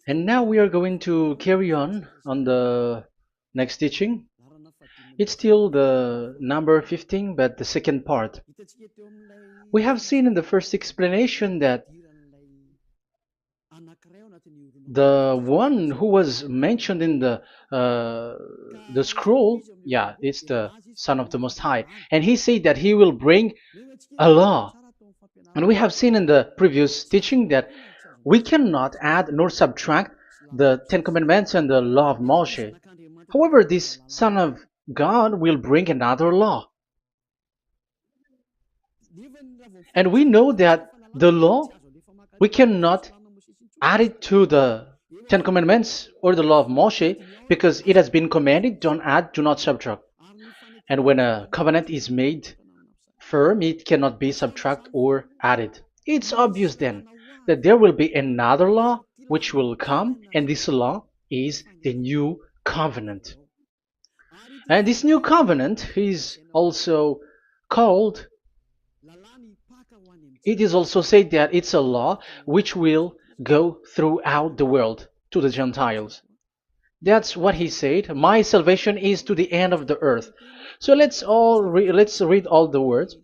And now we are going to carry on the next teaching. It's still the number 15, but the second part. We have seen in the first explanation that the one who was mentioned in the scroll, yeah, it's the Son of the Most High, and he said that he will bring a law. And we have seen in the previous teaching that we cannot add nor subtract the Ten Commandments and the law of Moshe. However, this Son of God will bring another law. And we know that the law, we cannot add it to the Ten Commandments or the law of Moshe because it has been commanded, don't add, do not subtract. And when a covenant is made firm, it cannot be subtracted or added. It's obvious then that there will be another law which will come, and this law is the new covenant. And this new covenant is also called, it is also said that it's a law which will go throughout the world to the Gentiles. That's what he said. My salvation is to the end of the earth. So let's read all the words.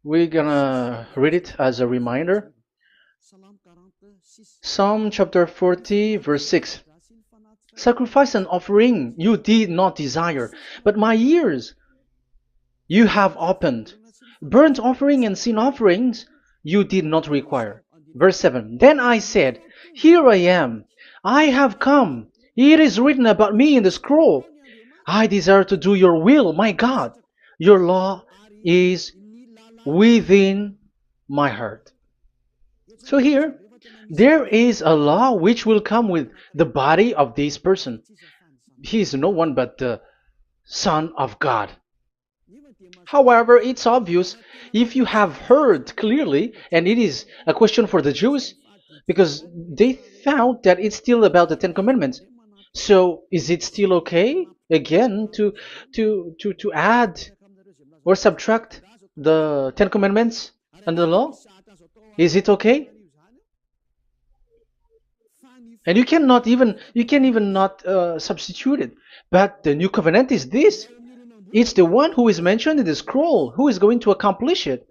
We're gonna read it as a reminder. Psalm chapter 40, verse 6. Sacrifice and offering you did not desire, but my ears you have opened. Burnt offering and sin offerings you did not require. Verse 7. Then I said, here I am. I have come. It is written about me in the scroll. I desire to do your will, my God. Your law is within my heart. So here, there is a law which will come with the body of this person. He is no one but the Son of God. However, it's obvious if you have heard clearly, and it is a question for the Jews, because they found that it's still about the Ten Commandments. So is it still okay again to add or subtract the Ten Commandments and the law? Is it okay? And you can even not substitute it. But the new covenant is this. It's the one who is mentioned in the scroll who is going to accomplish it.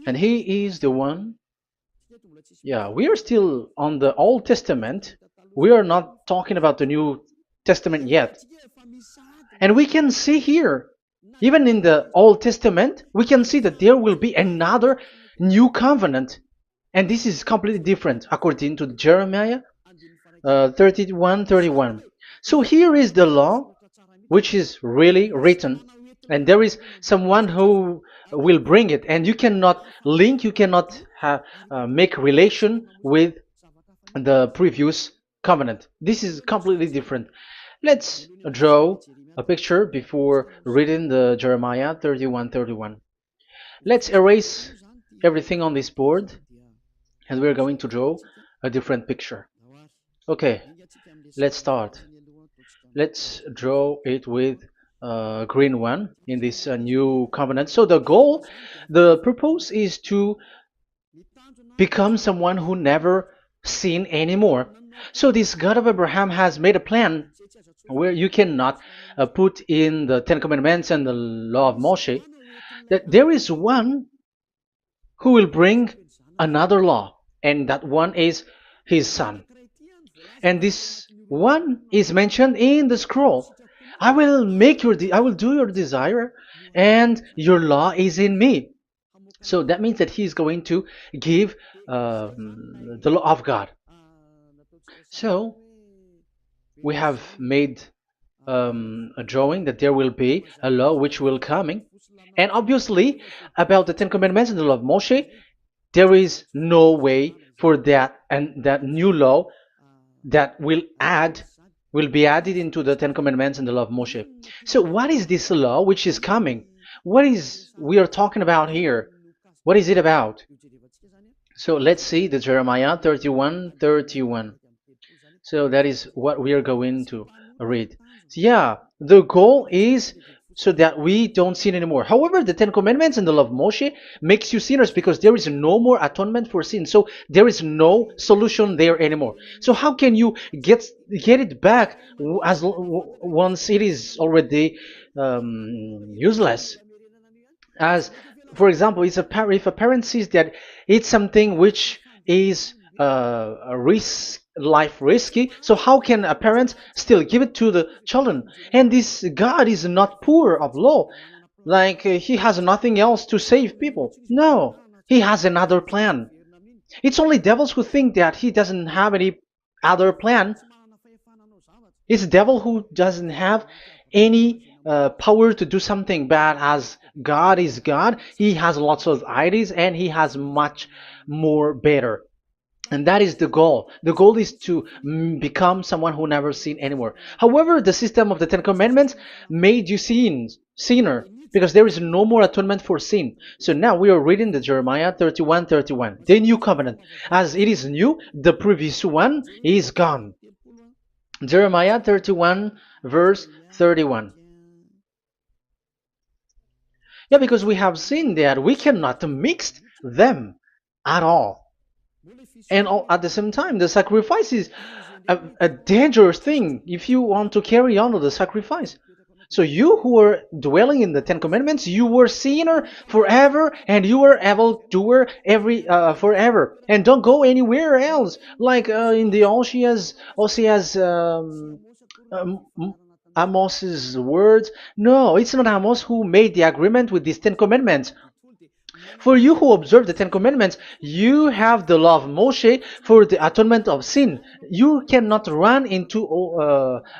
And he is the one. Yeah, we are still on the Old Testament. We are not talking about the New Testament yet. And we can see here, even in the Old Testament, we can see that there will be another new covenant. And this is completely different according to Jeremiah 31:31. So here is the law which is really written, and there is someone who will bring it, and you cannot link, you cannot make relation with the previous covenant. This is completely different. Let's draw a picture before reading the Jeremiah 31:31. Let's erase everything on this board, and we're going to draw a different picture. Okay, let's start. Let's draw it with a green one in this new covenant. So the purpose is to become someone who never sin anymore. So this God of Abraham has made a plan where you cannot put in the Ten Commandments and the law of Moshe, that there is one who will bring another law, and that one is his son. And this one is mentioned in the scroll. I will do your desire, and your law is in me. So that means that he is going to give the law of God. So we have made a drawing that there will be a law which will coming, and obviously about the Ten Commandments and the law of Moshe, there is no way for that and that new law that will be added into the Ten Commandments and the law of Moshe. So what is this law which is coming? What is we are talking about here? What is it about? So let's see the Jeremiah 31:31. So that is what we are going to read. So yeah, the goal is so that we don't sin anymore. However, the Ten Commandments and the law of Moshe makes you sinners because there is no more atonement for sin. So there is no solution there anymore. So how can you get it back once it is already useless? As for example, if a parent sees that it's something which is a risk life risky, so how can a parent still give it to the children? And this God is not poor of law, like he has nothing else to save people. No, he has another plan. It's only devils who think that he doesn't have any other plan. It's the devil who doesn't have any power to do something bad. As God is God, he has lots of ideas and he has much more better. And that is the goal. The goal is to become someone who never sin anymore. However, the system of the Ten Commandments made you sinner, because there is no more atonement for sin. So now we are reading the Jeremiah 31:31, the new covenant. As it is new, the previous one is gone. Jeremiah 31 verse 31. Yeah, because we have seen that we cannot mix them at all. And at the same time, the sacrifice is a dangerous thing if you want to carry on with the sacrifice. So you who are dwelling in the Ten Commandments, you were sinner forever, and you were evil doer forever, and don't go anywhere else. Like in the Osea's Amos's words. No, it's not Amos who made the agreement with these Ten Commandments. For you who observe the Ten Commandments, you have the law of Moshe for the atonement of sin. You cannot run into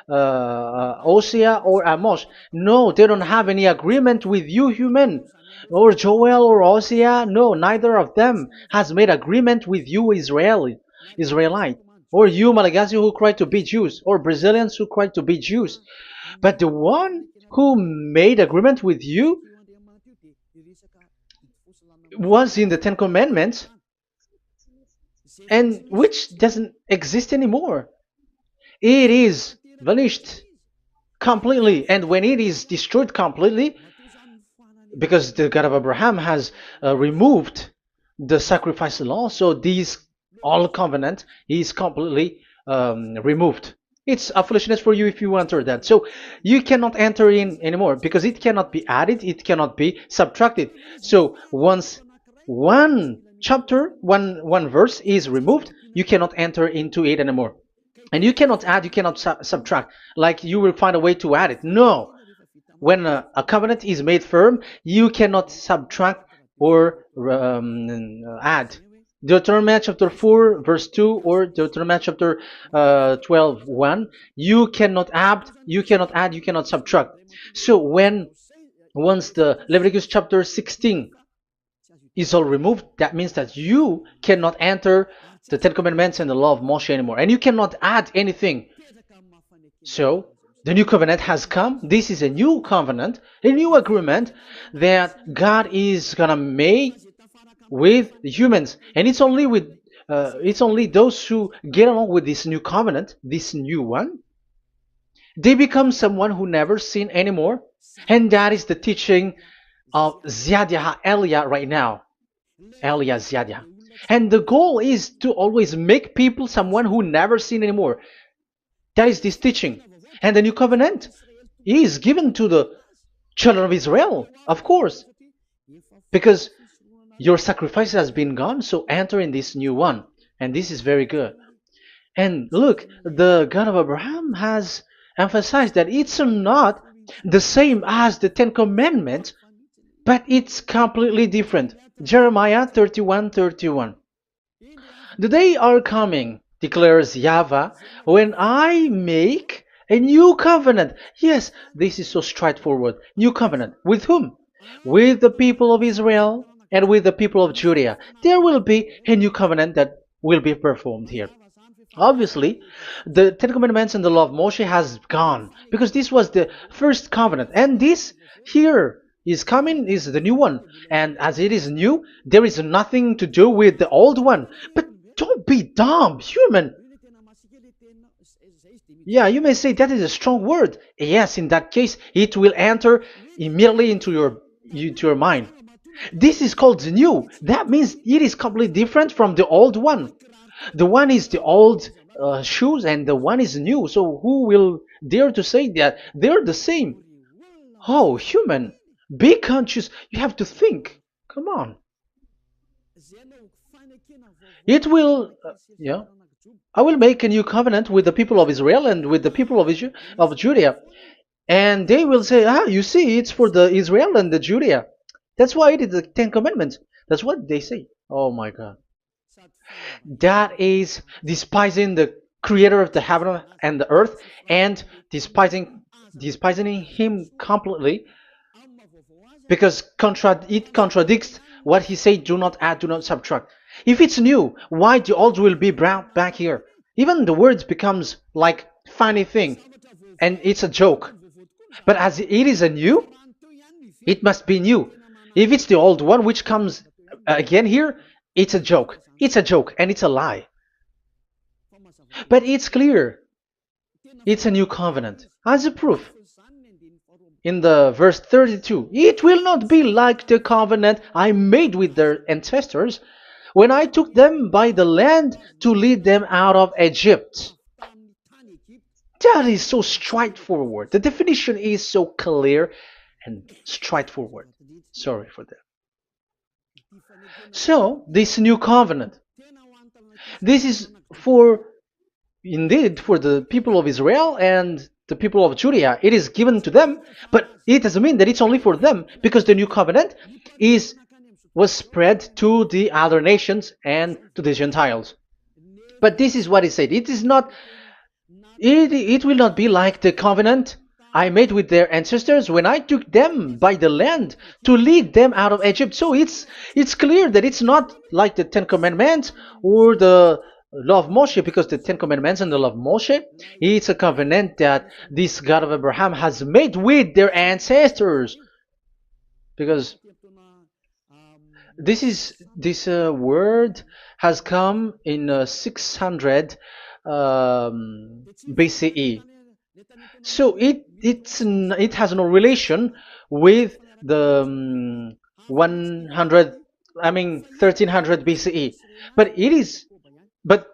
Osea or Amos. No, they don't have any agreement with you, human. Or Joel or Osea. No, neither of them has made agreement with you, Israelite. Or you, Malagasy, who cry to be Jews. Or Brazilians who cry to be Jews. But the one who made agreement with you was in the Ten Commandments, and which doesn't exist anymore. It is vanished completely, and when it is destroyed completely, because the God of Abraham has removed the sacrifice law, so this all covenant is completely removed. It's a foolishness for you if you enter that. So you cannot enter in anymore because it cannot be added, it cannot be subtracted. So once one chapter, one verse is removed, you cannot enter into it anymore. And you cannot add, you cannot subtract. Like you will find a way to add it. No. When a covenant is made firm, you cannot subtract or add. Deuteronomy chapter 4 verse 2 or Deuteronomy chapter 12 1, you cannot add, you cannot subtract. So once the Leviticus chapter 16 is all removed, that means that you cannot enter the Ten Commandments and the law of Moshe anymore, and you cannot add anything. So the new covenant has come. This is a new covenant, a new agreement that God is gonna make with humans, and it's only those who get along with this new covenant, this new one, they become someone who never sin anymore. And that is the teaching of Ziadia Elia right now, Elia Ziadia. And the goal is to always make people someone who never sin anymore. That is this teaching. And the new covenant is given to the children of Israel, of course, because your sacrifice has been gone, so enter in this new one. And this is very good. And look, the God of Abraham has emphasized that it's not the same as the Ten Commandments, but it's completely different. Jeremiah 31:31. The day are coming, declares YAHVAH, when I make a new covenant. Yes, this is so straightforward. New covenant. With whom? With the people of Israel and with the people of Judea. There will be a new covenant that will be performed here. Obviously, the Ten Commandments and the law of Moshe has gone because this was the first covenant, and this here is coming is the new one. And as it is new, there is nothing to do with the old one. But don't be dumb, human. Yeah, you may say that is a strong word. Yes, in that case, it will enter immediately into your mind. This is called the new. That means it is completely different from the old one. The one is the old shoes and the one is new. So who will dare to say that they're the same? Oh, human, be conscious. You have to think. Come on. It will, yeah. I will make a new covenant with the people of Israel and with the people of Judea. And they will say, ah, you see, it's for the Israel and the Judea. That's why it is the Ten Commandments. That's what they say. Oh my God. That is despising the creator of the heaven and the earth and despising him completely because it contradicts what he said, do not add, do not subtract. If it's new, why the old will be brought back here? Even the words becomes like funny thing and it's a joke. But as it is a new, it must be new. If it's the old one which comes again here, it's a joke. It's a joke and it's a lie. But it's clear. It's a new covenant. As a proof, in the verse 32, it will not be like the covenant I made with their ancestors when I took them by the land to lead them out of Egypt. That is so straightforward. The definition is so clear and straightforward. Sorry for that. So, this new covenant, this is for, indeed, for the people of Israel and the people of Judea. It is given to them, but it doesn't mean that it's only for them, because the new covenant was spread to the other nations and to the Gentiles. But this is what it said. It is not. It will not be like the covenant I made with their ancestors when I took them by the land to lead them out of Egypt. So it's clear that it's not like the Ten Commandments or the law of Moshe, because the Ten Commandments and the law of Moshe, it's a covenant that this God of Abraham has made with their ancestors. Because this word has come in 600 BCE. So it has no relation with the 1300 BCE. But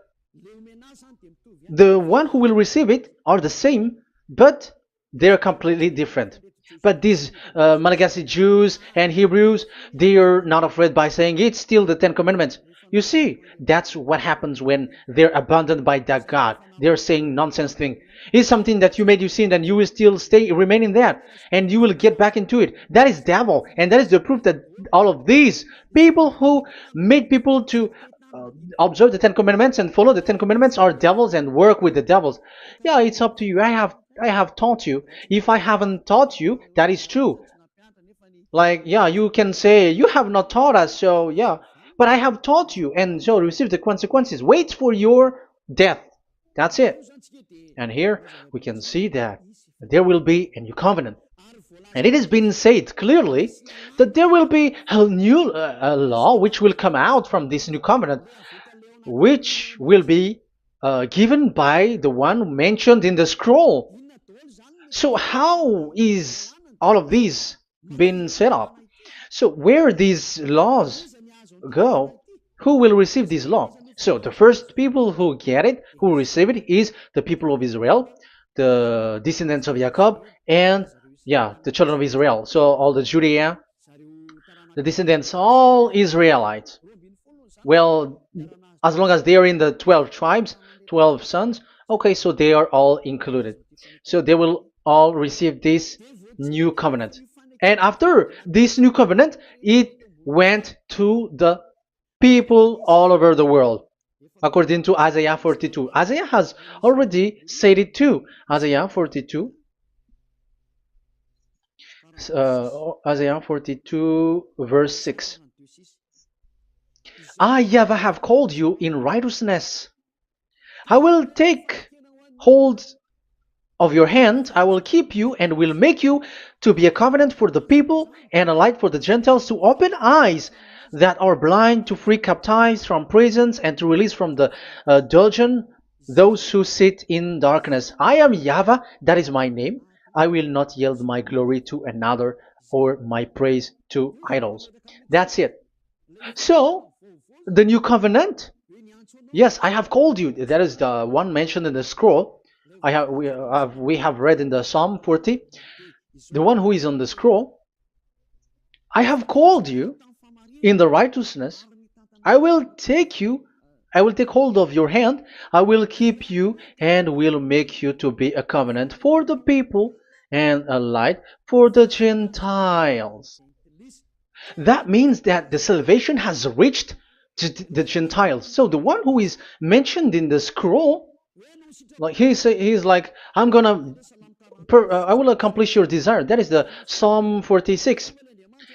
the one who will receive it are the same, but they're completely different. But these Malagasy Jews and Hebrews, they are not afraid by saying it's still the Ten Commandments. You see, that's what happens when they're abandoned by that God. They're saying nonsense thing. It's something that you made you sin, and you will still remain in that, and you will get back into it. That is devil, and that is the proof that all of these people who made people to observe the Ten Commandments and follow the Ten Commandments are devils and work with the devils. Yeah, it's up to you. I have taught you. If I haven't taught you, that is true. Like, yeah, you can say you have not taught us, so yeah. But I have taught you, and so receive the consequences. Wait for your death. That's it. And here we can see that there will be a new covenant. And it has been said clearly that there will be a new law which will come out from this new covenant, which will be given by the one mentioned in the scroll. So how is all of these been set up? So where these laws go, who will receive this law? So the first people who get it, who receive it, is the people of Israel, the descendants of Jacob, and yeah, the children of Israel. So all the Judea, the descendants, all Israelites. Well, as long as they are in the 12 tribes, 12 sons, okay, so they are all included. So they will all receive this new covenant. And after this new covenant, it went to the people all over the world, according to Isaiah 42. Isaiah has already said it too. Isaiah 42. Isaiah 42 verse 6. I, YAHVAH, have called you in righteousness. I will take hold of your hand, I will keep you and will make you to be a covenant for the people and a light for the Gentiles, to open eyes that are blind, to free captives from prisons, and to release from the dungeon those who sit in darkness. I am YAHVAH, that is my name. I will not yield my glory to another or my praise to idols. That's it. So, the new covenant. Yes, I have called you. That is the one mentioned in the scroll. We have read in the Psalm 40. The one who is on the scroll. I have called you in the righteousness. I will take you. I will take hold of your hand. I will keep you and will make you to be a covenant for the people and a light for the Gentiles. That means that the salvation has reached to the Gentiles. So the one who is mentioned in the scroll, like he's like, I will accomplish your desire. That is the Psalm 46.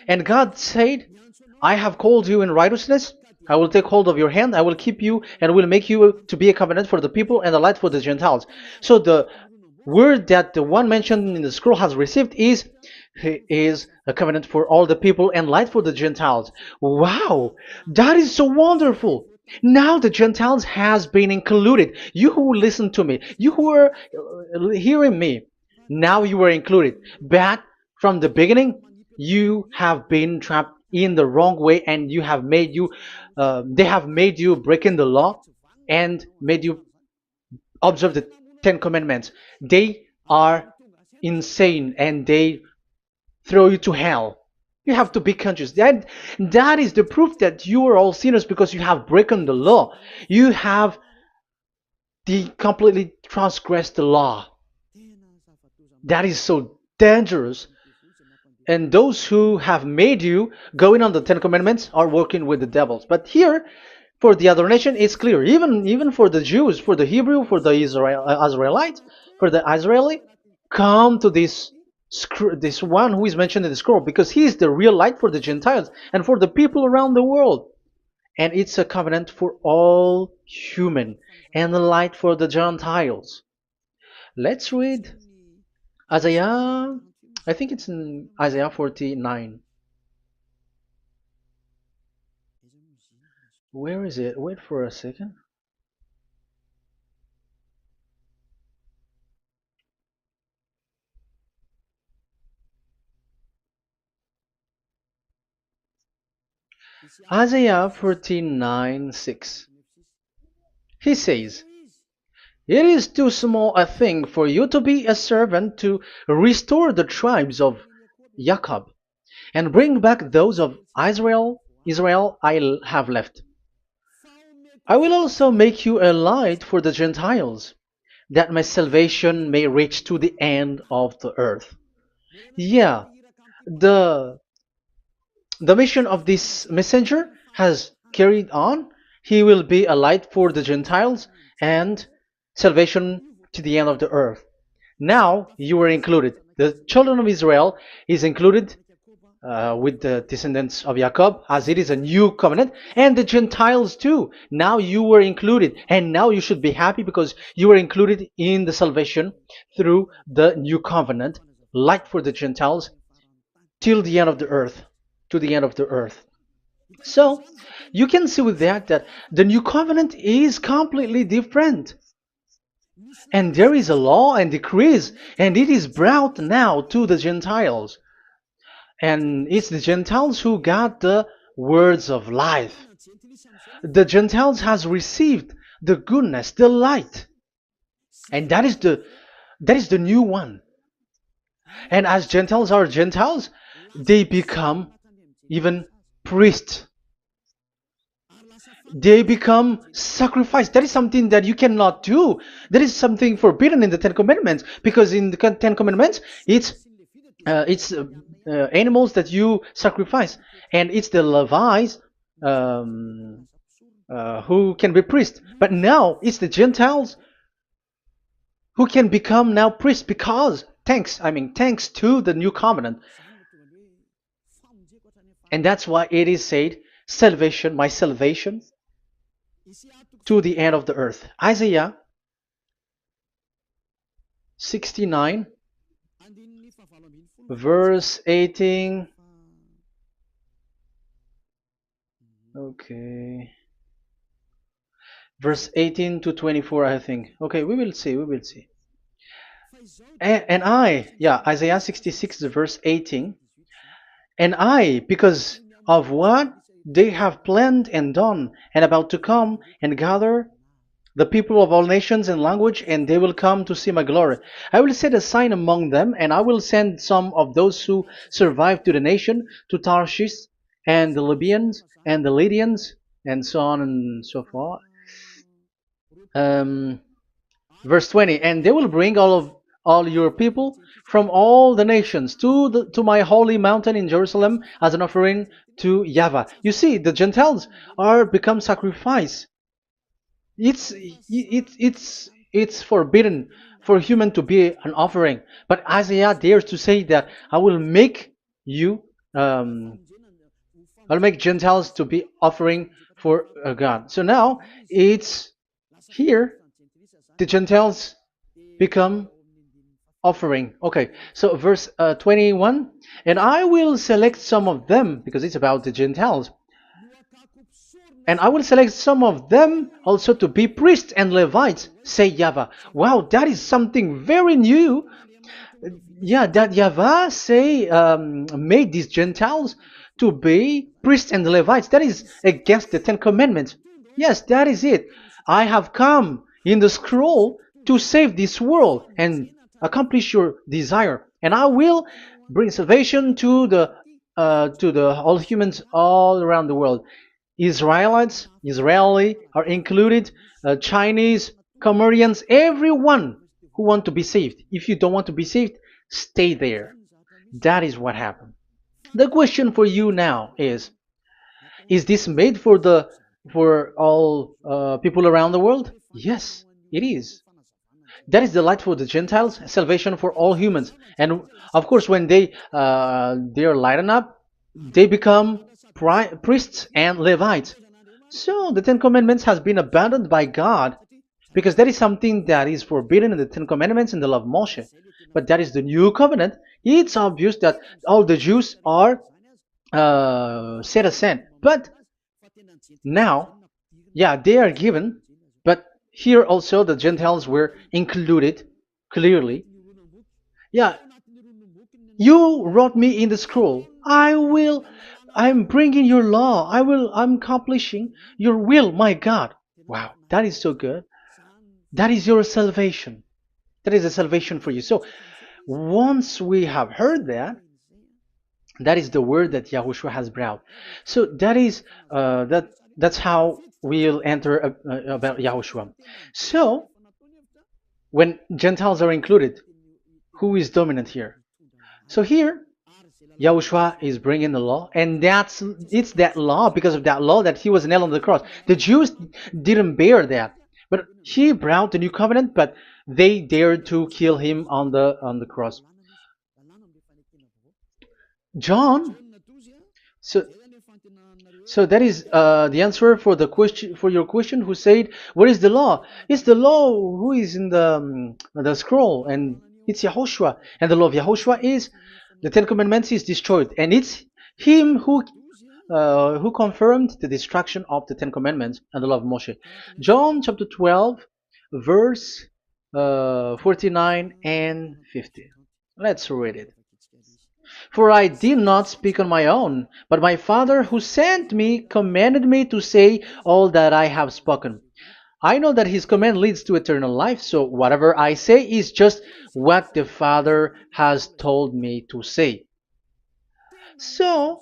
And God said, I have called you in righteousness. I will take hold of your hand. I will keep you and will make you to be a covenant for the people and a light for the Gentiles. So the word that the one mentioned in the scroll has received is he is a covenant for all the people and light for the Gentiles. Wow, that is so wonderful. Now the Gentiles has been included. You who listen to me, you who are hearing me, now you are included. But from the beginning, you have been trapped in the wrong way, and they have made you breaking the law and made you observe the Ten Commandments. They are insane and they throw you to hell. You have to be conscious. That is the proof that you are all sinners because you have broken the law. You have completely transgressed the law. That is so dangerous. And those who have made you going on the Ten Commandments are working with the devils. But here, for the other nation, it's clear. Even for the Jews, for the Hebrew, for the Israelite, for the Israeli, come to this one who is mentioned in the scroll because he is the real light for the Gentiles and for the people around the world. And it's a covenant for all human and a light for the Gentiles. Let's read Isaiah. I think it's in Isaiah 49. Where is it? Wait for a second. Isaiah 49:6. He says, it is too small a thing for you to be a servant to restore the tribes of Jacob and bring back those of Israel I have left. I will also make you a light for the Gentiles, that my salvation may reach to the end of the earth. Yeah, the the mission of this messenger has carried on. He will be a light for the Gentiles and salvation to the end of the earth. Now you are included. The children of Israel is included with the descendants of Jacob, as it is a new covenant, and the Gentiles too. Now you were included, and now you should be happy because you were included in the salvation through the new covenant, light for the Gentiles, till the end of the earth, to the end of the earth. So you can see with that the new covenant is completely different. And there is a law and decrees, and it is brought now to the Gentiles. And it's the Gentiles who got the words of life. The Gentiles has received the goodness, the light. And that is the new one. And as Gentiles are Gentiles, they become even priests. They become sacrificed. That is something that you cannot do. That is something forbidden in the Ten Commandments, because in the Ten Commandments, it's animals that you sacrifice, and it's the Levites um, who can be priests. But now it's the Gentiles who can become now priests because thanks to the new covenant. And that's why it is said, salvation, my salvation to the end of the earth. Isaiah 69 verse 18. Okay. verse 18 to 24, I think. Okay, we will see, we will see. And I, yeah, Isaiah 66, verse 18. And I, because of what they have planned and done, and about to come and gather the people of all nations and language, and they will come to see my glory. I will set a sign among them, and I will send some of those who survive to the nation, to Tarshish, and the Libyans, and the Lydians, and so on and so forth. Um, Verse 20, and they will bring all your people from all the nations to my holy mountain in Jerusalem as an offering to YAHVAH. You see, the Gentiles are become sacrifice. It's forbidden for human to be an offering, but Isaiah dares to say that I will make you I'll make Gentiles to be offering for God. So now it's here the Gentiles become offering. Okay, so verse 21, and I will select some of them, because it's about the Gentiles, and I will select some of them also to be priests and Levites, say YAHVAH. Wow, that is something very new. Yeah, that YAHVAH say made these Gentiles to be priests and Levites. That is against the Ten Commandments. Yes, that is it. I have come in the scroll to save this world and accomplish your desire, and I will bring salvation to the all humans all around the world. Israeli are included, Chinese, Comorians, everyone who want to be saved. If you don't want to be saved, stay there. That is what happened. The question for you now is this made for all people around the world? Yes, it is. That is the light for the Gentiles, salvation for all humans. And of course, when they are lightened up, they become priests and Levites. So the Ten Commandments has been abandoned by God, because that is something that is forbidden in the Ten Commandments and the law of Moshe. But that is the new covenant. It's obvious that all the Jews are set aside. But now, yeah, they are given, but here also the Gentiles were included clearly. Yeah, you wrote me in the scroll. I'm bringing your law. I'm accomplishing your will, my God. Wow, that is so good. That is your salvation. That is a salvation for you. So once we have heard that, that is the word that Yahushua has brought. So that's how we'll enter about Yahushua. So when Gentiles are included, who is dominant here? So here, Yahushua is bringing the law, and it's that law, because of that law, that he was nailed on the cross. The Jews didn't bear that, but he brought the new covenant, but they dared to kill him on the cross. John, so so that is the answer for the question, for your question. Who said, "What is the law?" It's the law who is in the scroll, and it's Yahushua. And the law of Yahushua is the Ten Commandments is destroyed, and it's him who confirmed the destruction of the Ten Commandments and the law of Moshe. John chapter 12, verse 49 and 50. Let's read it. For I did not speak on my own, but my Father who sent me commanded me to say all that I have spoken. I know that his command leads to eternal life, so whatever I say is just what the Father has told me to say. So,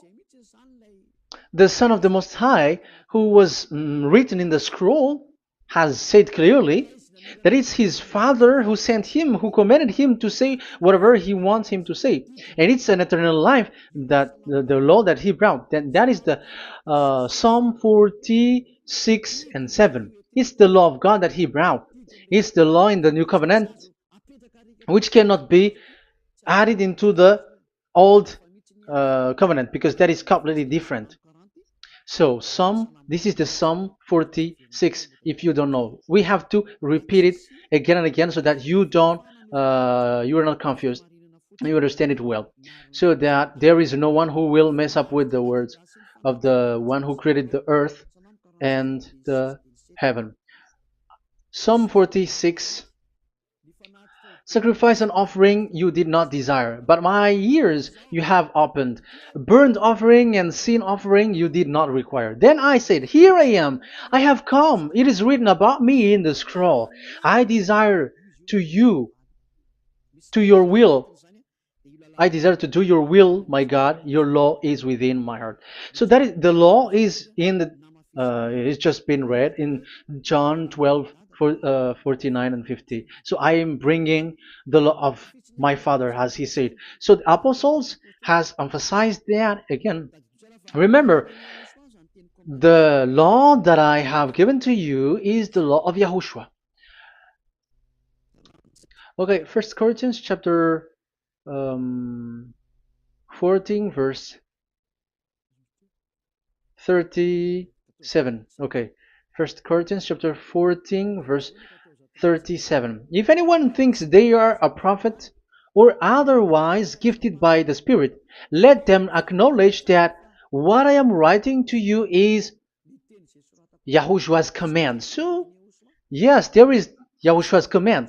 the Son of the Most High, who was written in the scroll, has said clearly that it's his Father who sent him, who commanded him to say whatever he wants him to say. And it's an eternal life, that the law that he brought. That is the Psalm 46 and 7. It's the law of God that he brought. It's the law in the new covenant, which cannot be added into the old covenant, because that is completely different. So this is the Psalm 46. If you don't know, we have to repeat it again and again, so that you are not confused. You understand it well, so that there is no one who will mess up with the words of the one who created the earth and the heaven. Psalm 46. Sacrifice and offering you did not desire, but my ears you have opened. Burnt offering and sin offering you did not require. Then I said, here I am, I have come. It is written about me in the scroll. I desire to you, to your will. I desire to do your will, my God. Your law is within my heart. So that is the law is in the. It's just been read in John 12, 49 and 50. So I am bringing the law of my Father, as he said. So the apostles has emphasized that again. Remember, the law that I have given to you is the law of Yahushua. Okay, First Corinthians chapter 14 verse 37. Okay, First Corinthians chapter 14 verse 37. If anyone thinks they are a prophet or otherwise gifted by the Spirit, let them acknowledge that what I am writing to you is Yahushua's command. So yes, there is Yahushua's command,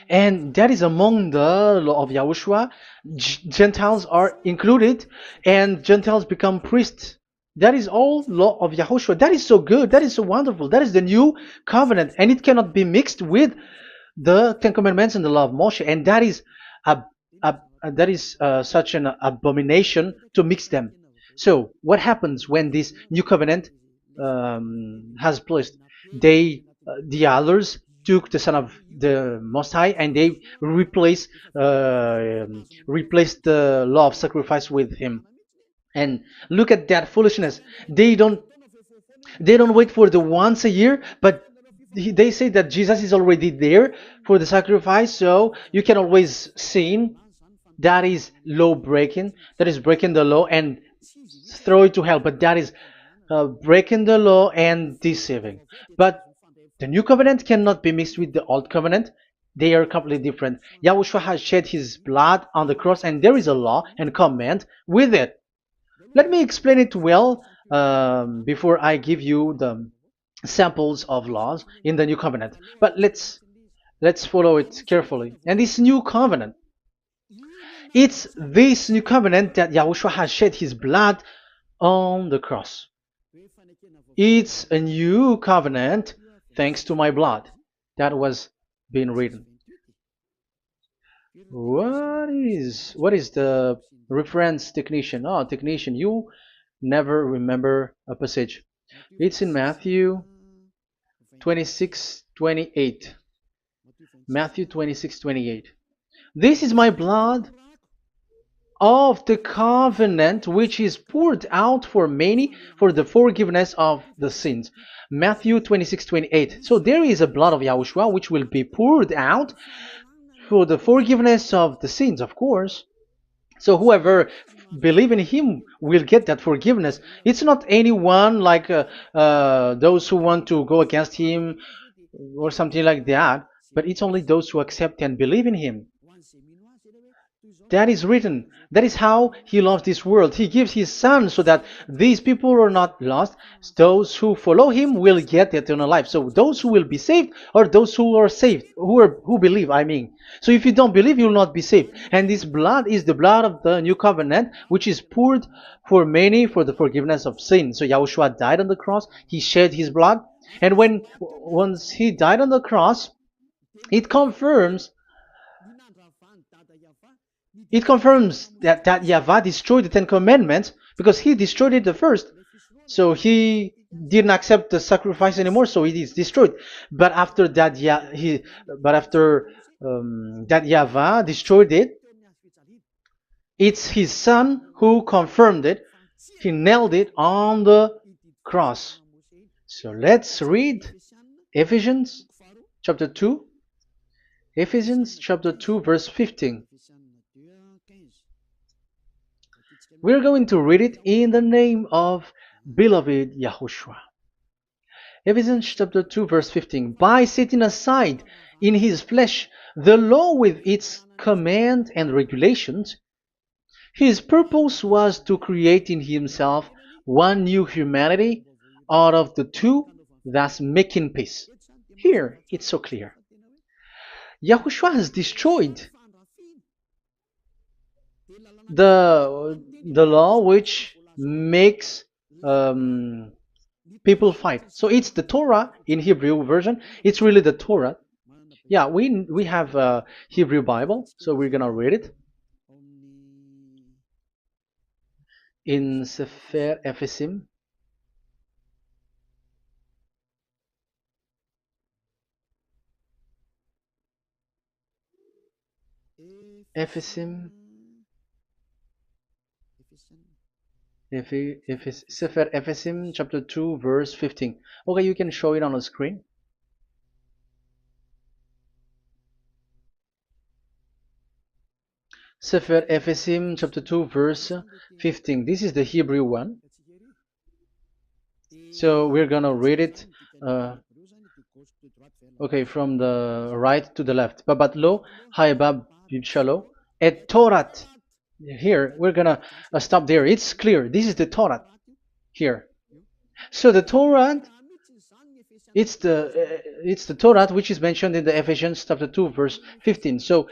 and that is among the law of Yahushua. Gentiles are included, and Gentiles become priests. That is all law of Yahushua. That is so good. That is so wonderful. That is the new covenant, and it cannot be mixed with the Ten Commandments and the law of Moshe. And that is such an abomination to mix them. So what happens when this new covenant has placed? The others took the Son of the Most High and they replaced the law of sacrifice with him. And look at that foolishness. They don't wait for the once a year, but they say that Jesus is already there for the sacrifice, so you can always sin. That is law breaking. That is breaking the law and throw it to hell. But that is breaking the law and deceiving. But the new covenant cannot be mixed with the old covenant. They are completely different. Yahushua has shed his blood on the cross, and there is a law and command with it. Let me explain it well before I give you the samples of laws in the new covenant. But let's follow it carefully. And this new covenant, it's this new covenant that Yahushua has shed his blood on the cross. It's a new covenant thanks to my blood that was being written. What is the reference technician? Oh, technician, you never remember a passage. It's in Matthew 26:28. Matthew 26:28. This is my blood of the covenant which is poured out for many for the forgiveness of the sins. Matthew 26:28. So there is a blood of Yahushua which will be poured out for the forgiveness of the sins, of course. So whoever believe in him will get that forgiveness. It's not anyone like those who want to go against him or something like that, but it's only those who accept and believe in him. That is written. That is how he loves this world. He gives his son so that these people are not lost. Those who follow him will get eternal life. So those who will be saved are those who are saved, who believe, I mean. So if you don't believe, you will not be saved. And this blood is the blood of the new covenant, which is poured for many for the forgiveness of sin. So Yahushua died on the cross. He shed his blood. And once he died on the cross, it confirms that YAHVAH destroyed the Ten Commandments because he destroyed it the first. So he didn't accept the sacrifice anymore, so it is destroyed. But after that, that YAHVAH destroyed it, it's his son who confirmed it. He nailed it on the cross. So let's read Ephesians chapter 2. Ephesians chapter 2 verse 15. We're going to read it in the name of beloved Yahushua. Ephesians chapter 2 verse 15. By setting aside in his flesh the law with its command and regulations, his purpose was to create in himself one new humanity out of the two, thus making peace. Here, it's so clear. Yahushua has destroyed the law which makes people fight. So it's the Torah in Hebrew version. It's really the Torah. Yeah, we have a Hebrew Bible, so we're gonna read it in Sefer Ephesim. Ephesim. Sefer Ephesim chapter 2 verse 15. Okay, you can show it on the screen. Sefer Ephesim chapter 2 verse 15. This is the Hebrew one. So we're gonna read it okay, from the right to the left. Babat lo haibab shalo et Torat. Here we're gonna stop there. It's clear. This is the Torah here. So the Torah, it's the Torah which is mentioned in the Ephesians chapter 2 verse 15. So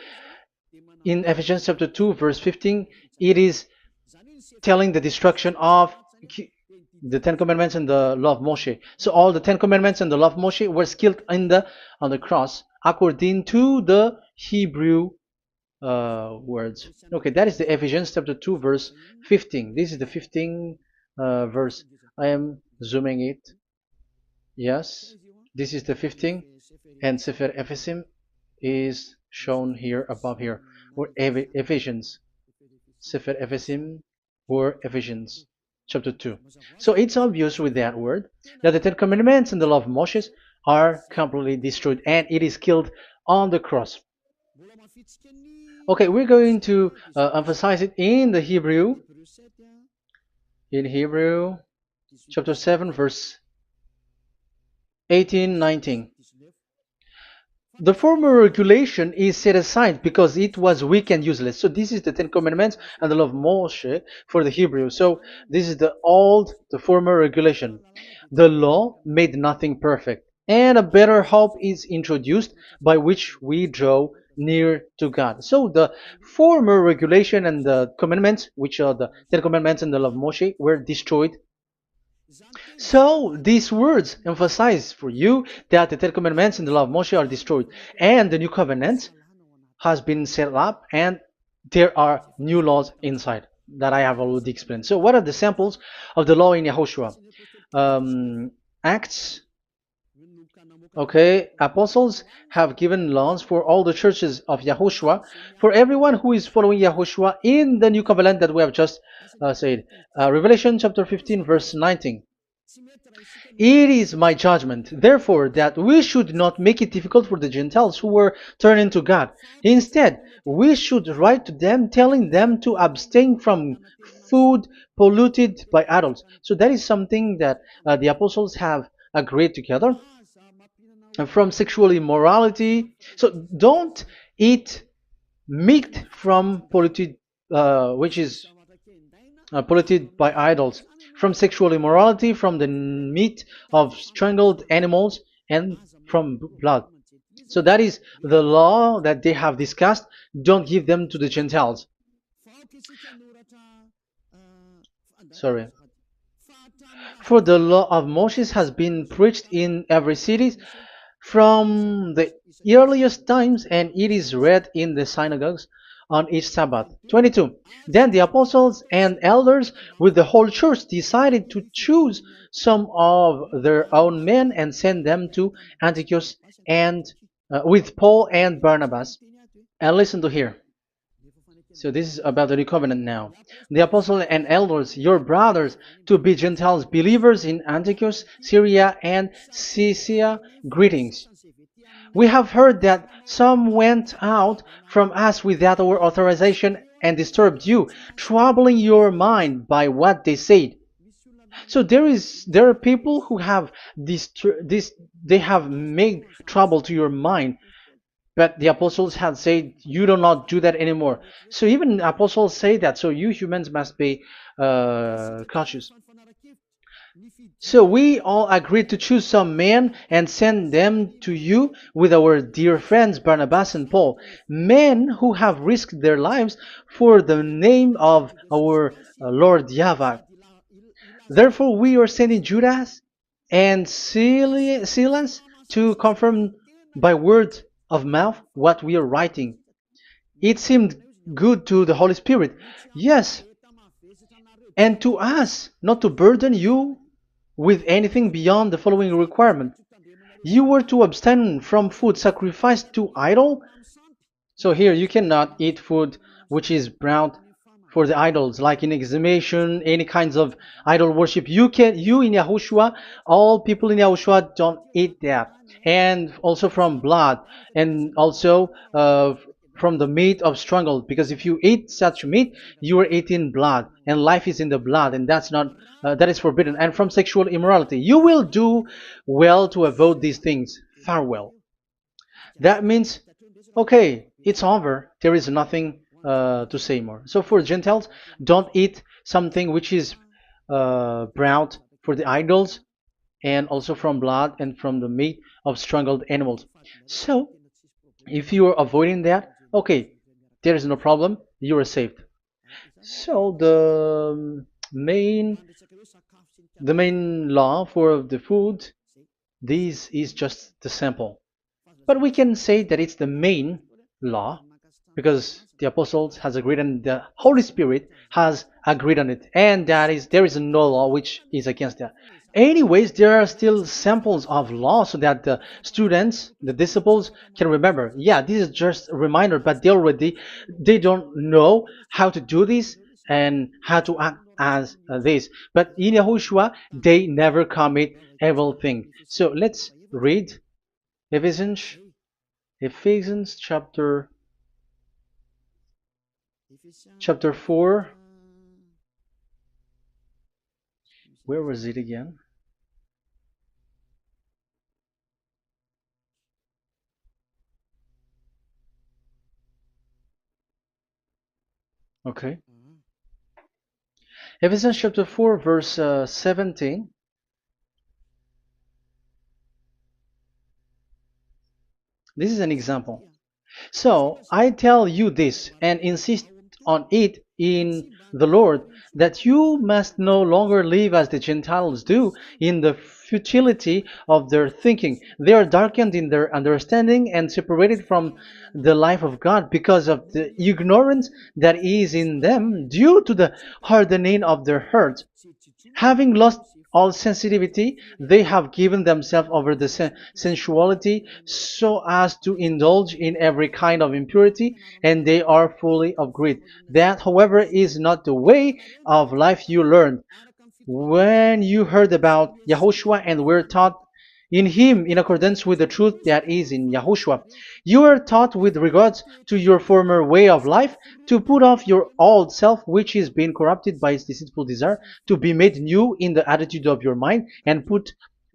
in Ephesians chapter 2 verse 15, it is telling the destruction of the Ten Commandments and the law of Moshe. So all the Ten Commandments and the law of Moshe were killed on the cross according to the Hebrew words. Okay, that is the Ephesians chapter 2 verse 15. This is the 15 verse. I am zooming it. Yes, this is the 15, and Sefer Ephesim is shown here above here. Or Ephesians, Sefer Ephesim or Ephesians chapter 2. So it's obvious with that word that the Ten Commandments and the law of Moses are completely destroyed, and it is killed on the cross. Okay, we're going to emphasize it in the Hebrew. In Hebrew chapter 7 verse 18, 19. The former regulation is set aside because it was weak and useless. So this is the Ten Commandments and the law of Moshe for the Hebrew. So this is the former regulation. The law made nothing perfect, and a better hope is introduced by which we draw near to God. So the former regulation and the commandments, which are the Ten Commandments and the law of Moshe, were destroyed. So these words emphasize for you that the Ten Commandments and the law of Moshe are destroyed, and the new covenant has been set up, and there are new laws inside that I have already explained. So what are the samples of the law in Yahushua? Acts. Okay, apostles have given laws for all the churches of Yahushua, for everyone who is following Yahushua in the new covenant that we have just said. Revelation chapter 15 verse 19. It is my judgment, therefore, that we should not make it difficult for the Gentiles who were turning to God. Instead, we should write to them telling them to abstain from food polluted by idols. So that is something that the apostles have agreed together. And from sexual immorality. So don't eat meat from polluted, which is polluted by idols, from sexual immorality, from the meat of strangled animals, and from blood. So that is the law that they have discussed. Don't give them to the Gentiles. Sorry. For the law of Moses has been preached in every city from the earliest times, and it is read in the synagogues on each Sabbath. 22. Then the apostles and elders with the whole church decided to choose some of their own men and send them to Antioch and with Paul and Barnabas. And listen to here. So this is about the new covenant now. The apostles and elders, your brothers, to be Gentiles believers in Antioch, Syria, and Cilicia, greetings. We have heard that some went out from us without our authorization and disturbed you, troubling your mind by what they said. So there are people who have they have made trouble to your mind. But the apostles had said, you do not do that anymore. So even apostles say that. So you humans must be cautious. So we all agreed to choose some men and send them to you with our dear friends Barnabas and Paul, men who have risked their lives for the name of our Lord YAHVAH. Therefore we are sending Judas and Silas to confirm by word of mouth what we are writing. It seemed good to the Holy Spirit, yes, and to us, not to burden you with anything beyond the following requirement. You were to abstain from food sacrificed to idol. So here you cannot eat food which is brought for the idols, like in exhumation, any kinds of idol worship. You in Yahushua, all people in Yahushua don't eat that, and also from blood, and also from the meat of strangled. Because if you eat such meat, you are eating blood, and life is in the blood, and that's not that is forbidden. And from sexual immorality, you will do well to avoid these things. Farewell. That means, okay, it's over. There is nothing to say more. So for Gentiles, don't eat something which is brought for the idols, and also from blood and from the meat of strangled animals. So if you are avoiding that, okay, there is no problem. You are saved. So the main law for the food, this is just the sample. But we can say that it's the main law because the apostles has agreed and the Holy Spirit has agreed on it, and that is there is no law which is against that. Anyways, there are still samples of law so that the students, the disciples, can remember. Yeah, this is just a reminder, but they don't know how to do this and how to act as this. But in Yahushua, they never commit evil thing. So let's read Ephesians Ephesians chapter 4. Where was it again? Okay. Ephesians chapter 4 verse 17. This is an example. So I tell you this and insist on it in the Lord, that you must no longer live as the Gentiles do in the futility of their thinking. They are darkened in their understanding and separated from the life of God because of the ignorance that is in them due to the hardening of their hearts. Having lost all sensitivity, they have given themselves over to sensuality so as to indulge in every kind of impurity, and they are fully of greed. That, however, is not the way of life you learned when you heard about Yahushua and were taught in him in accordance with the truth that is in Yahushua. You are taught with regards to your former way of life to put off your old self, which is being corrupted by its deceitful desire, to be made new in the attitude of your mind, and put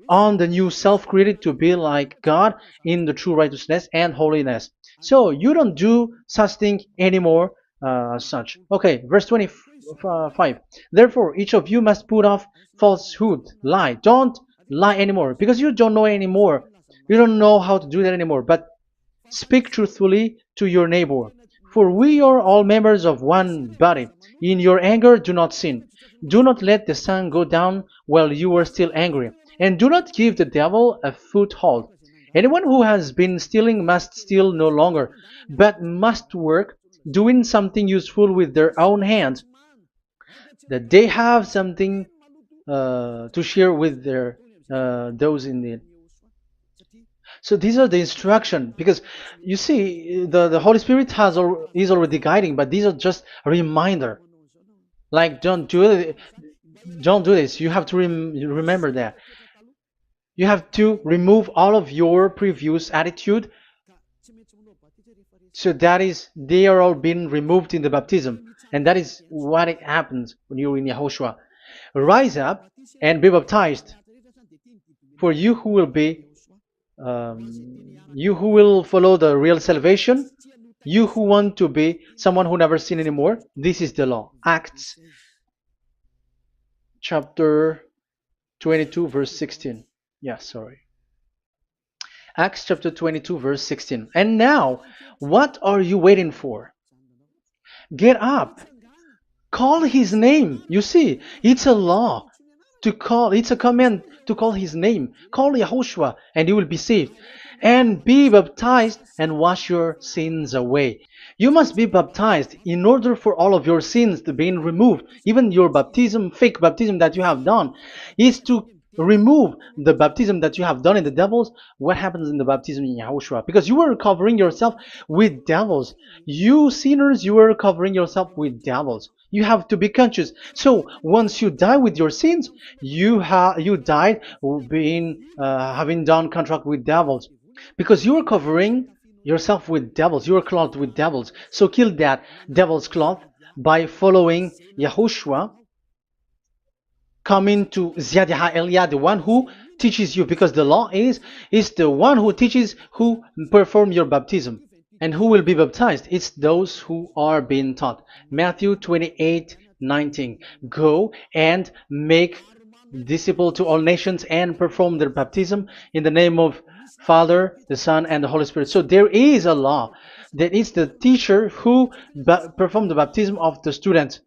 on the new self created to be like God in the true righteousness and holiness. So you don't do such thing anymore. Such. Okay, verse 25. Therefore, each of you must put off falsehood, lie. Don't lie anymore because you don't know anymore. You don't know how to do that anymore. But speak truthfully to your neighbor. For we are all members of one body. In your anger, do not sin. Do not let the sun go down while you are still angry. And do not give the devil a foothold. Anyone who has been stealing must steal no longer, but must work, doing something useful with their own hands, that they have something to share with their those in need. So these are the instruction because you see the Holy Spirit is already guiding, but these are just a reminder. Like don't do this. You have to remember that. You have to remove all of your previous attitude. So that is they are all being removed in the baptism, and that is what it happens when you're in Yahushua. Rise up and be baptized, for you who will follow the real salvation, you who want to be someone who never sin anymore. This is the law. Acts chapter 22 verse 16. Yeah, sorry. Acts chapter 22 verse 16. And now, what are you waiting for? Get up. Call his name. You see, it's a law to call, it's a command to call his name. Call Yahushua and you will be saved. And be baptized and wash your sins away. You must be baptized in order for all of your sins to be removed. Even your baptism, fake baptism that you have done, is to remove the baptism that you have done in the devils. What happens in the baptism in Yahushua? Because you were covering yourself with devils. You sinners, you were covering yourself with devils. You have to be conscious. So once you die with your sins, you died being having done contract with devils, because you are covering yourself with devils. You are clothed with devils. So kill that devil's cloth by following Yahushua, coming to Ziad Elia, the one who teaches you, because the law is the one who teaches who perform your baptism. And who will be baptized? It's those who are being taught. Matthew 28:19. Go and make disciple to all nations and perform their baptism in the name of Father, the Son, and the Holy Spirit. So there is a law that is the teacher who perform the baptism of the students.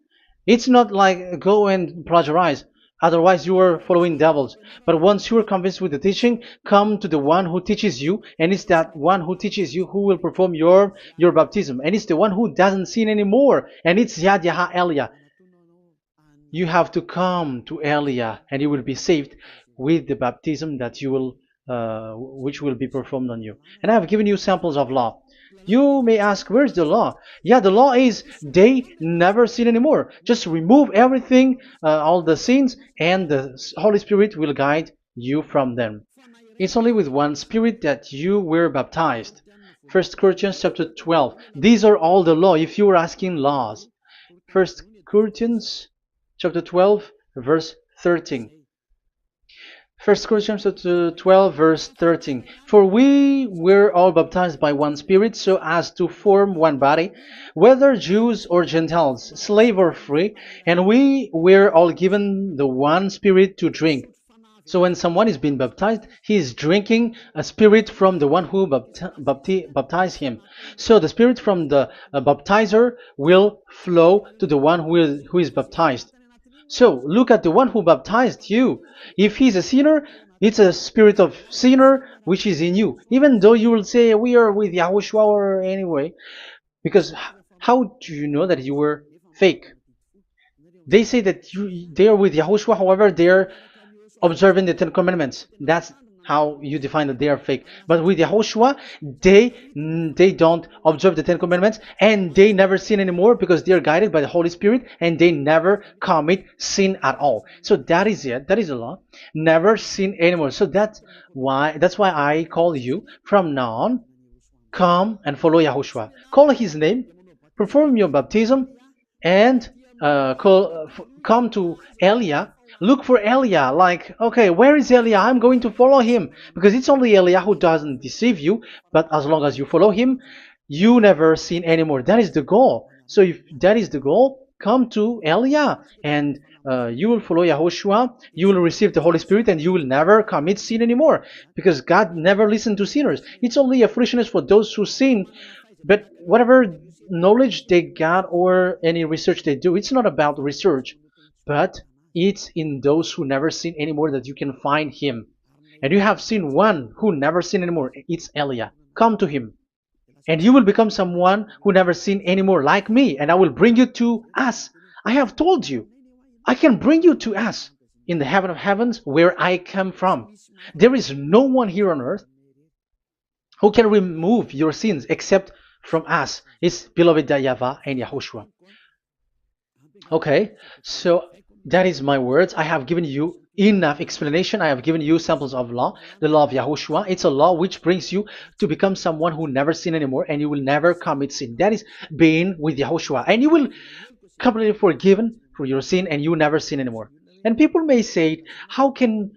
It's not like go and plagiarize. Otherwise, you are following devils. But once you are convinced with the teaching, come to the one who teaches you, and it's that one who teaches you who will perform your baptism. And it's the one who doesn't sin anymore. And it's Yad Yah Elia. You have to come to Elia, and you will be saved with the baptism that you will, which will be performed on you. And I have given you samples of law. You may ask, where's the law? Yeah, the law is they never sin anymore. Just remove everything, all the sins, and the Holy Spirit will guide you from them. It's only with one Spirit that you were baptized. 1 Corinthians chapter 12. These are all the law, if you were asking laws. 1 Corinthians chapter 12, verse 13. 1 Corinthians chapter 12, verse 13. For we were all baptized by one Spirit, so as to form one body, whether Jews or Gentiles, slave or free, and we were all given the one Spirit to drink. So when someone is being baptized, he is drinking a spirit from the one who baptized him. So the spirit from the baptizer will flow to the one who is baptized. So look at the one who baptized you. If he's a sinner, it's a spirit of sinner which is in you. Even though you will say we are with YAHOSHUAH or anyway, because how do you know that you were fake? They say that they are with YAHOSHUAH, however, they are observing the Ten Commandments. That's how you define that they are fake. But with YAHOSHUAH, they don't observe the Ten Commandments, and they never sin anymore because they are guided by the Holy Spirit, and they never commit sin at all. So that is it. That is the law. Never sin anymore. So that's why I call you from now on. Come and follow YAHOSHUAH. Call his name, perform your baptism, and come to Elia. Look for Elia, like, okay, where is Elia? I'm going to follow him, because it's only Elia who doesn't deceive you. But as long as you follow him, you never sin anymore. That is the goal. So if that is the goal, come to Elia, and you will follow YAHOSHUAH. You will receive the Holy Spirit, and you will never commit sin anymore, because God never listened to sinners. It's only a foolishness for those who sin. But whatever knowledge they got or any research they do, it's not about research, but it's in those who never sin anymore that you can find him. And you have seen one who never sin anymore. It's Elia. Come to him, and you will become someone who never sin anymore, like me, and I will bring you to us. I have told you, I can bring you to us in the heaven of heavens, where I come from. There is no one here on earth who can remove your sins except from us. It's beloved YAHVAH and YAHOSHUAH. Okay, so that is my words. I have given you enough explanation. I have given you samples of law, the law of YAHOSHUAH. It's a law which brings you to become someone who never sin anymore, and you will never commit sin. That is being with YAHOSHUAH, and you will completely forgiven for your sin, and you never sin anymore. And people may say, how can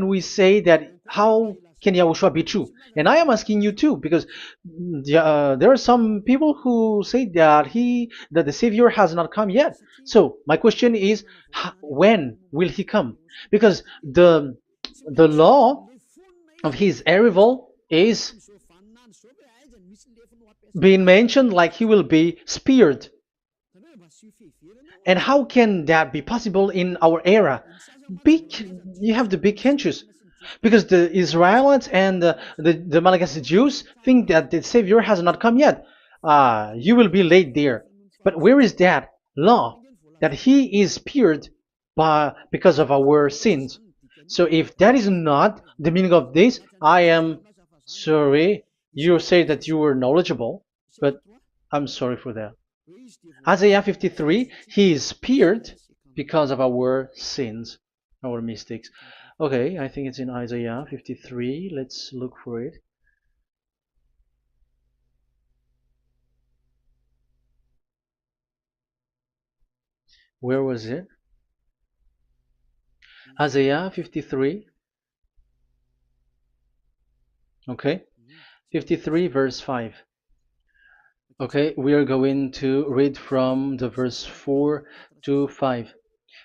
we say that? How can Yahushua be true? And I am asking you too, because there are some people who say that the Savior has not come yet. So my question is, when will he come? Because the law of his arrival is being mentioned like he will be speared. And how can that be possible in our era? You have to be conscious. Because the Israelites and the Malagasy Jews think that the Savior has not come yet. You will be late there. But where is that law? That he is speared because of our sins. So if that is not the meaning of this, I am sorry. You say that you were knowledgeable, but I'm sorry for that. Isaiah 53, he is speared because of our sins, our mistakes. Okay, I think it's in Isaiah 53. Let's look for it. Where was it? Isaiah 53. Okay, 53 verse 5. Okay, we are going to read from the verse 4 to 5.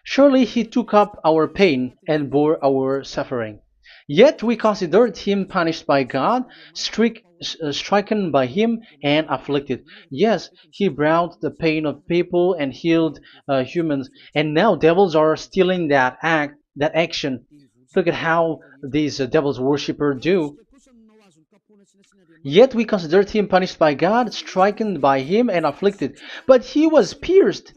Surely he took up our pain and bore our suffering. Yet we considered him punished by God, stricken by him, and afflicted. Yes, he brought the pain of people and healed humans. And now devils are stealing that action. Look at how these devils worshippers do. Yet we considered him punished by God, stricken by him, and afflicted. But he was pierced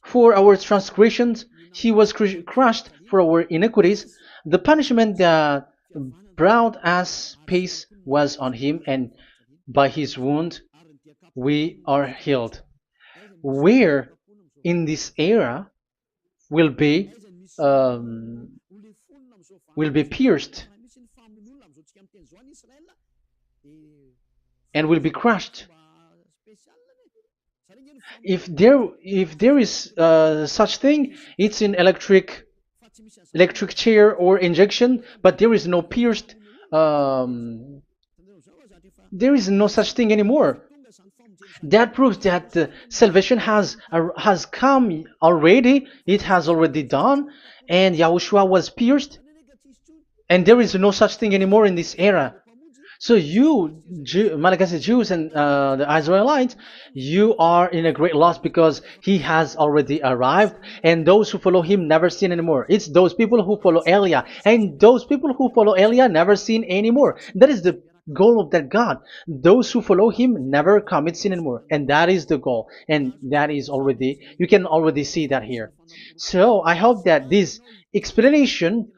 for our transgressions, he was crushed for our iniquities. The punishment that brought us peace was on him, and by his wound we are healed. Where in this era will be um, will be pierced and will be crushed. If there is such thing, it's in electric chair or injection, but there is no pierced. Um, there is no such thing anymore. That proves that salvation has come already. It has already done, and Yahushua was pierced, and there is no such thing anymore in this era. So you, Malagasy Jews and the Israelites, you are in a great loss because he has already arrived, and those who follow him never sin anymore. It's those people who follow Elia, and those people who follow Elia never sin anymore. That is the goal of that God. Those who follow him never commit sin anymore, and that is the goal. And that is already, you can already see that here. So I hope that this explanation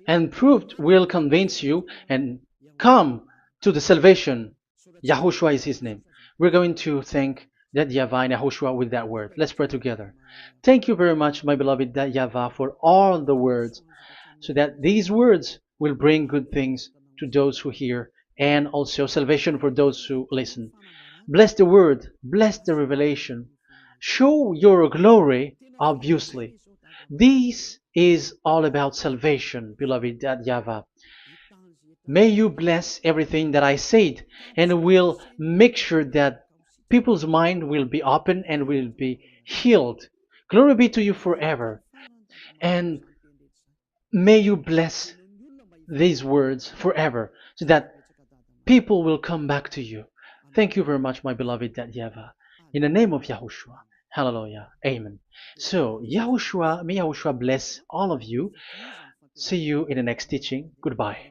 and proof will convince you and come to the salvation. Yahushua is his name. We're going to thank that YAHVAH and Yahushua with that word. Let's pray together. Thank you very much, my beloved that YAHVAH, for all the words, so that these words will bring good things to those who hear, and also salvation for those who listen. Bless the word, bless the revelation. Show your glory, obviously. This is all about salvation, beloved that YAHVAH. May you bless everything that I said, and will make sure that people's mind will be open and will be healed. Glory be to you forever. And may you bless these words forever, so that people will come back to you. Thank you very much, my beloved that YAHVAH. In the name of Yahushua. Hallelujah. Amen. So, Yahushua, may Yahushua bless all of you. See you in the next teaching. Goodbye.